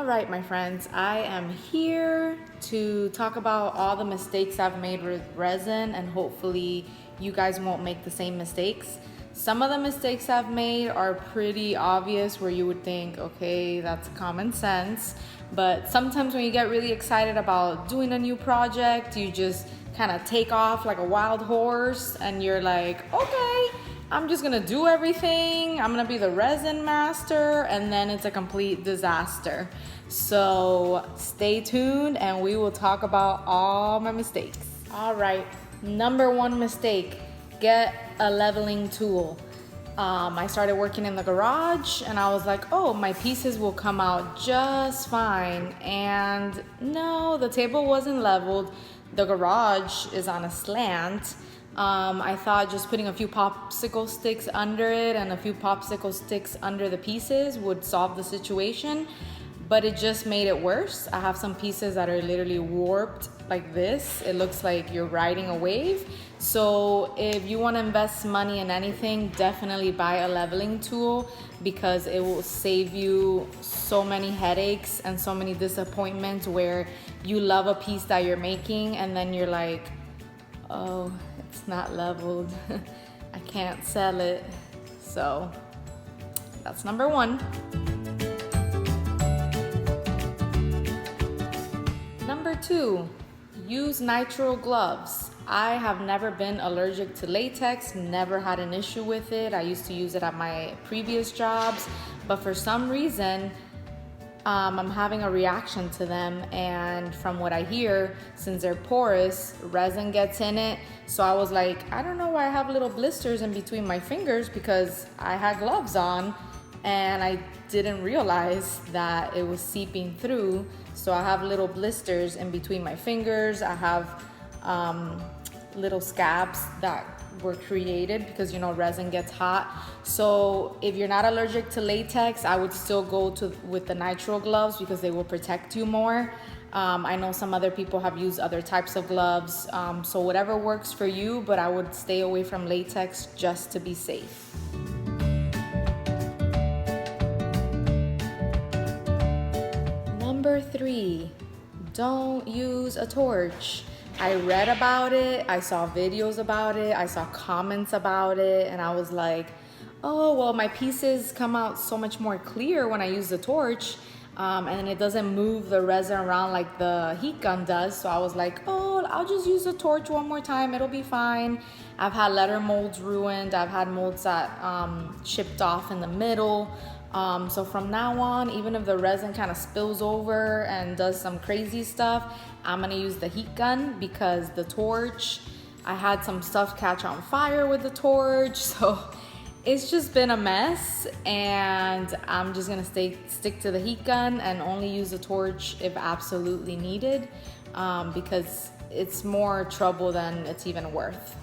All right, my friends, I am here to talk about all the mistakes I've made with resin, and hopefully you guys won't make the same mistakes. Some of the mistakes I've made are pretty obvious where you would think, okay, that's common sense. But sometimes when you get really excited about doing a new project, you just kind of take off like a wild horse and you're like, okay, I'm just gonna do everything. I'm gonna be the resin master, and then it's a complete disaster. So stay tuned and we will talk about all my mistakes. All right, number one mistake, get a leveling tool. I started working in the garage and I was like, oh, my pieces will come out just fine. And no, the table wasn't leveled. The garage is on a slant. I thought just putting a few popsicle sticks under it and a few popsicle sticks under the pieces would solve the situation, but it just made it worse. I have some pieces that are literally warped like this. It looks like you're riding a wave. So if you want to invest money in anything, definitely buy a leveling tool, because it will save you so many headaches and so many disappointments where you love a piece that you're making and then you're like, oh, it's not leveled. I can't sell it. So that's number one. Number two, use nitrile gloves. I have never been allergic to latex, never had an issue with it. I used to use it at my previous jobs, but for some reason, I'm having a reaction to them, and from what I hear, since they're porous, resin gets in it. So I was like, I don't know why I have little blisters in between my fingers, because I had gloves on and I didn't realize that it was seeping through. So I have little blisters in between my fingers. I have little scabs that were created because, you know, resin gets hot. So if you're not allergic to latex, I would still go with the nitrile gloves because they will protect you more. I know some other people have used other types of gloves, so whatever works for you, but I would stay away from latex just to be safe. Number three, don't use a torch. I read about it, I saw videos about it, I saw comments about it, and I was like, oh, well, my pieces come out so much more clear when I use the torch, and it doesn't move the resin around like the heat gun does. So I was like, oh, I'll just use the torch one more time, it'll be fine. I've had letter molds ruined, I've had molds that chipped off in the middle. So from now on, even if the resin kind of spills over and does some crazy stuff, I'm gonna use the heat gun, because the torch, I had some stuff catch on fire with the torch. So it's just been a mess, and I'm just gonna stick to the heat gun and only use the torch if absolutely needed, because it's more trouble than it's even worth.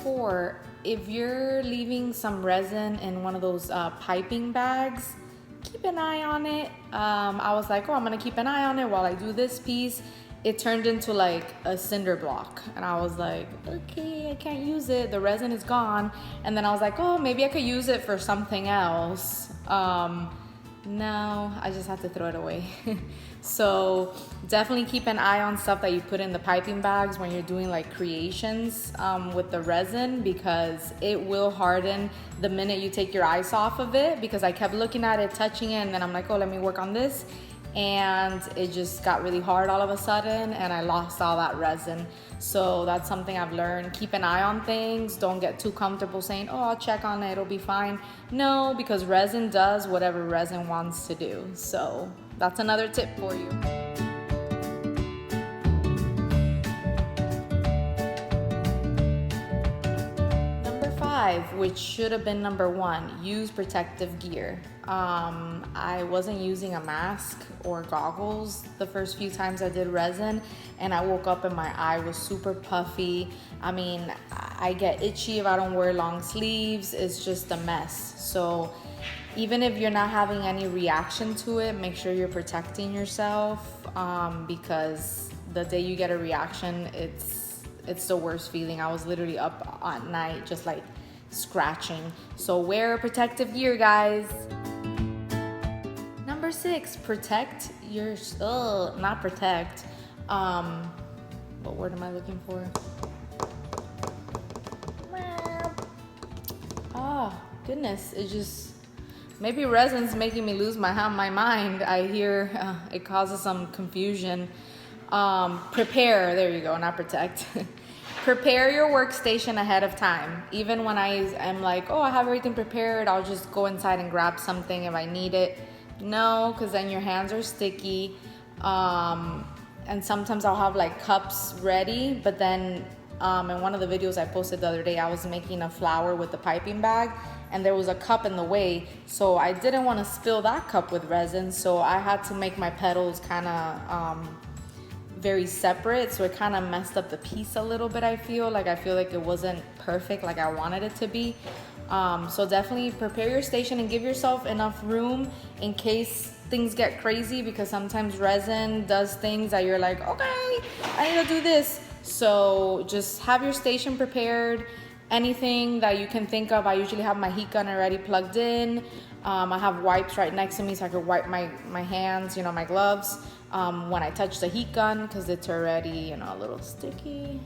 Or if you're leaving some resin in one of those piping bags, keep an eye on it. I was like, oh, I'm gonna keep an eye on it while I do this piece. It turned into like a cinder block, and I was like, okay, I can't use it, the resin is gone. And then I was like, oh, maybe I could use it for something else. No, I just have to throw it away. So definitely keep an eye on stuff that you put in the piping bags when you're doing like creations with the resin, because it will harden the minute you take your eyes off of it. Because I kept looking at it, touching it, and then I'm like, oh, let me work on this. And it just got really hard all of a sudden, and I lost all that resin. So that's something I've learned. Keep an eye on things. Don't get too comfortable saying, oh, I'll check on it, it'll be fine. No, because resin does whatever resin wants to do. So that's another tip for you. Number five, which should have been number one, use protective gear. I wasn't using a mask or goggles the first few times I did resin, and I woke up and my eye was super puffy. I mean, I get itchy if I don't wear long sleeves. It's just a mess. So even if you're not having any reaction to it, make sure you're protecting yourself, because the day you get a reaction, it's the worst feeling. I was literally up at night just like scratching. So wear protective gear, guys. Number 6, protect your, not protect, what word am I looking for? Oh, goodness, it just, maybe resin's making me lose my mind. I hear it causes some confusion. Prepare, there you go, not protect. Prepare your workstation ahead of time. Even when I am like, oh, I have everything prepared, I'll just go inside and grab something if I need it. No, because then your hands are sticky. And sometimes I'll have like cups ready, but then in one of the videos I posted the other day, I was making a flower with the piping bag and there was a cup in the way. So I didn't want to spill that cup with resin. So I had to make my petals kind of very separate. So it kind of messed up the piece a little bit. I feel like it wasn't perfect like I wanted it to be. So definitely prepare your station and give yourself enough room in case things get crazy, because sometimes resin does things that you're like, okay, I need to do this. So just have your station prepared. Anything that you can think of. I usually have my heat gun already plugged in. I have wipes right next to me so I can wipe my hands, my gloves when I touch the heat gun, because it's already, a little sticky.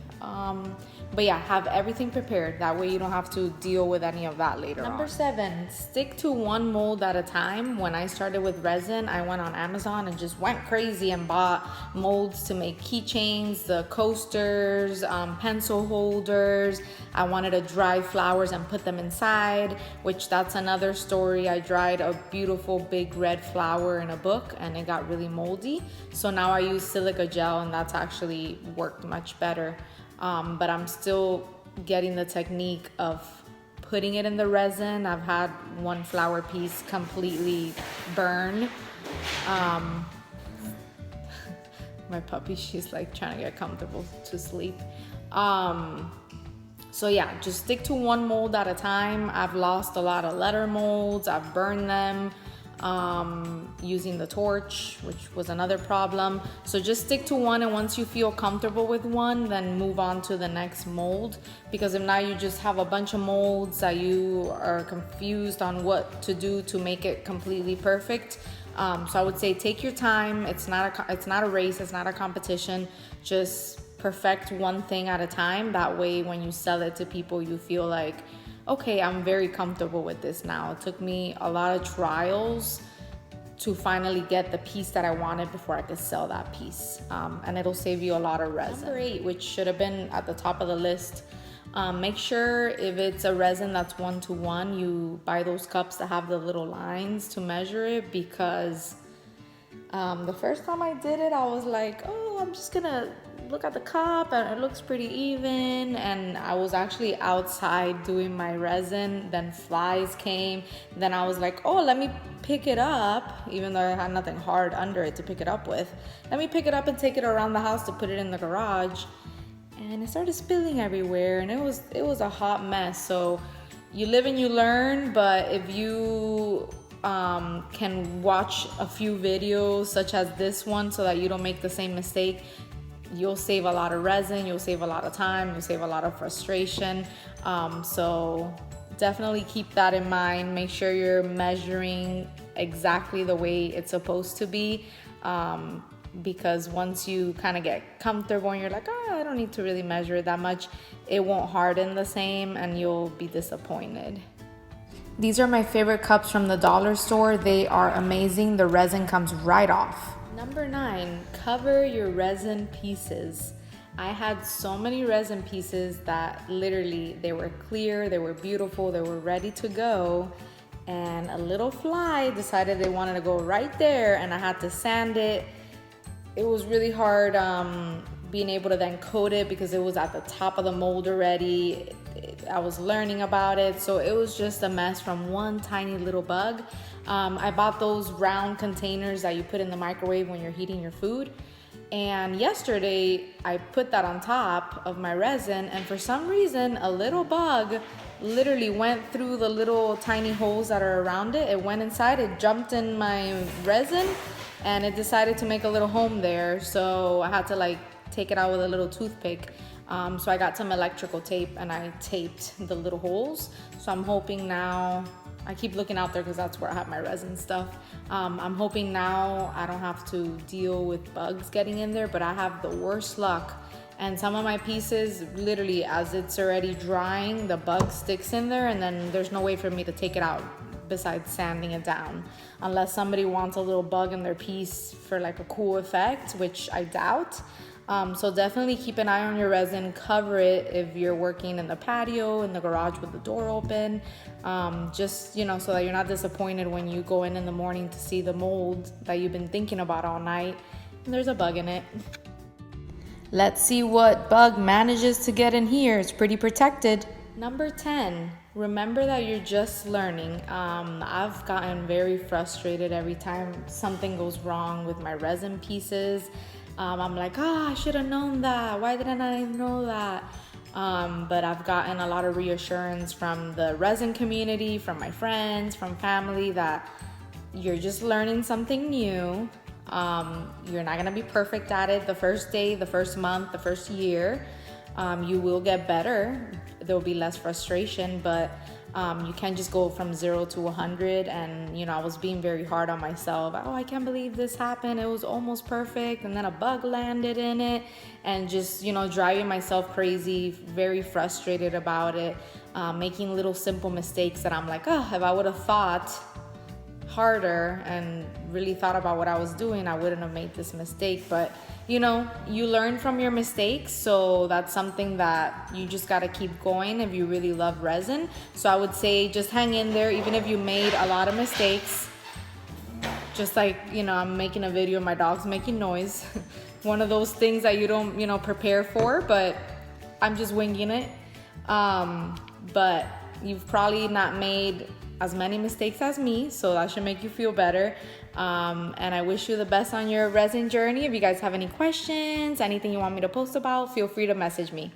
But yeah, have everything prepared. That way you don't have to deal with any of that later on. Number 7, stick to one mold at a time. When I started with resin, I went on Amazon and just went crazy and bought molds to make keychains, the coasters, pencil holders. I wanted to dry flowers and put them inside, which that's another story. I dried a beautiful big red flower in a book and it got really moldy. So now I use silica gel and that's actually worked much better. But I'm still getting the technique of putting it in the resin. I've had one flower piece completely burn. My puppy, she's like trying to get comfortable to sleep. So yeah, just stick to one mold at a time. I've lost a lot of letter molds. I've burned them using the torch, which was another problem. So just stick to one, and once you feel comfortable with one, then move on to the next mold, because if not, you just have a bunch of molds that you are confused on what to do to make it completely perfect. So I would say take your time. It's not a race, it's not a competition. Just perfect one thing at a time. That way when you sell it to people, you feel like, okay, I'm very comfortable with this now. It took me a lot of trials to finally get the piece that I wanted before I could sell that piece. And it'll save you a lot of resin. Number 8, which should have been at the top of the list, make sure if it's a resin that's 1-to-1, you buy those cups that have the little lines to measure it, because the first time I did it, I was like, oh, I'm just gonna look at the cup and it looks pretty even. And I was actually outside doing my resin, then flies came. Then I was like, oh, let me pick it up, even though I had nothing hard under it to pick it up with. Let me pick it up and take it around the house to put it in the garage. And it started spilling everywhere, and it was a hot mess. So you live and you learn, but if you can watch a few videos such as this one so that you don't make the same mistake, you'll save a lot of resin, you'll save a lot of time, you'll save a lot of frustration. So definitely keep that in mind. Make sure you're measuring exactly the way it's supposed to be, because once you kind of get comfortable and you're like, oh, I don't need to really measure it that much, it won't harden the same and you'll be disappointed. These are my favorite cups from the dollar store. They are amazing. The resin comes right off. Number 9, cover your resin pieces. I had so many resin pieces that literally they were clear, they were beautiful, they were ready to go, and a little fly decided they wanted to go right there, and I had to sand it. It was really hard being able to then coat it because it was at the top of the mold already. I was learning about it, so it was just a mess from one tiny little bug. I bought those round containers that you put in the microwave when you're heating your food, and yesterday I put that on top of my resin, and for some reason a little bug literally went through the little tiny holes that are around it. It went inside, it jumped in my resin, and it decided to make a little home there. So I had to take it out with a little toothpick. So I got some electrical tape and I taped the little holes. So I'm hoping now, I keep looking out there because that's where I have my resin stuff. I'm hoping now I don't have to deal with bugs getting in there, but I have the worst luck. And some of my pieces, literally as it's already drying, the bug sticks in there and then there's no way for me to take it out besides sanding it down. Unless somebody wants a little bug in their piece for like a cool effect, which I doubt. So definitely keep an eye on your resin, cover it if you're working in the patio, in the garage with the door open, just, you know, so that you're not disappointed when you go in the morning to see the mold that you've been thinking about all night and there's a bug in it. Let's see what bug manages to get in here. It's pretty protected. Number 10, remember that you're just learning. I've gotten very frustrated every time something goes wrong with my resin pieces. I'm like, I should have known that. Why didn't I know that? But I've gotten a lot of reassurance from the resin community, from my friends, from family that you're just learning something new. You're not gonna be perfect at it the first day, the first month, the first year. You will get better. There'll be less frustration, but you can't just go from 0 to 100. And, you know, I was being very hard on myself. Oh, I can't believe this happened. It was almost perfect. And then a bug landed in it and just, you know, driving myself crazy, very frustrated about it, making little simple mistakes that I'm like, if I would have thought harder and really thought about what I was doing, I wouldn't have made this mistake. But you know, you learn from your mistakes, so that's something that you just got to keep going if you really love resin. So I would say just hang in there, even if you made a lot of mistakes. Just like, you know, I'm making a video, my dog's making noise. One of those things that you don't, you know, prepare for, but I'm just winging it. But you've probably not made as many mistakes as me, so that should make you feel better. And I wish you the best on your resin journey. If you guys have any questions, anything you want me to post about, feel free to message me.